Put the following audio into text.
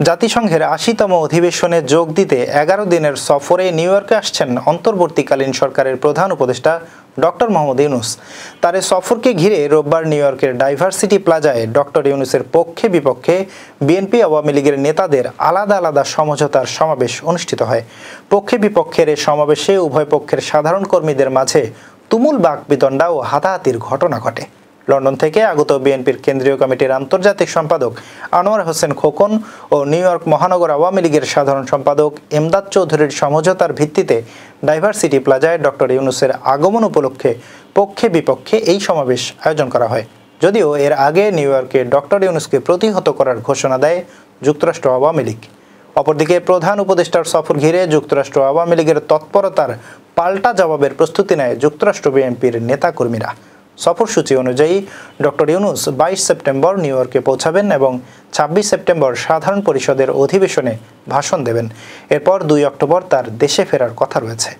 জাতিসংঘের ৮০তম অধিবেশনে যোগ দিতে ১১ দিনের সফরে নিউ ইয়র্কে আসছেন অন্তর্বর্তীকালীন সরকারের প্রধান উপদেষ্টা ডক্টর মোহাম্মদ ইউনূস। তার এই সফরকে ঘিরে রোববার নিউ ইয়র্কের ডাইভার্সিটি প্লাজায় ডক্টর ইউনূসের পক্ষে বিপক্ষে বিএনপি আওয়ামী লীগের নেতাদের আলাদা আলাদা সমঝোতার সমাবেশ অনুষ্ঠিত হয়। পক্ষে বিপক্ষের এই সমাবেশে উভয় পক্ষের সাধারণ কর্মীদের মাঝে তুমুল বাকবিতণ্ডা ও হাতাহাতির ঘটনা ঘটে। লন্ডন থেকে আগত বিএনপির কেন্দ্রীয় কমিটির আন্তর্জাতিক সম্পাদক আনোয়ার হোসেন খোকন ও নিউ ইয়র্ক মহানগর আওয়ামী লীগের সাধারণ সম্পাদক এমদাদ চৌধুরীর সমঝোতার ভিত্তিতে ডাইভার্সিটি প্লাজায় ডক্টর ইউনূসের আগমন উপলক্ষে পক্ষে বিপক্ষে এই সমাবেশ আয়োজন করা হয়। যদিও এর আগে নিউ ইয়র্কে ডক্টর ইউনূসকে প্রতিহত করার ঘোষণা দেয় যুক্তরাষ্ট্র আওয়ামী লীগ। অপরদিকে প্রধান উপদেষ্টার সফর ঘিরে যুক্তরাষ্ট্র আওয়ামী লীগের তৎপরতার পাল্টা জবাবের প্রস্তুতি নেয় যুক্তরাষ্ট্র বিএনপির নেতাকর্মীরা। সফরসূচি অনুযায়ী ডক্টর ইউনূস ২২ সেপ্টেম্বর নিউ ইয়র্কে পৌঁছাবেন এবং ২৬ সেপ্টেম্বর সাধারণ পরিষদের অধিবেশনে ভাষণ দেবেন। এরপর ২ অক্টোবর তার দেশে ফেরার কথা রয়েছে।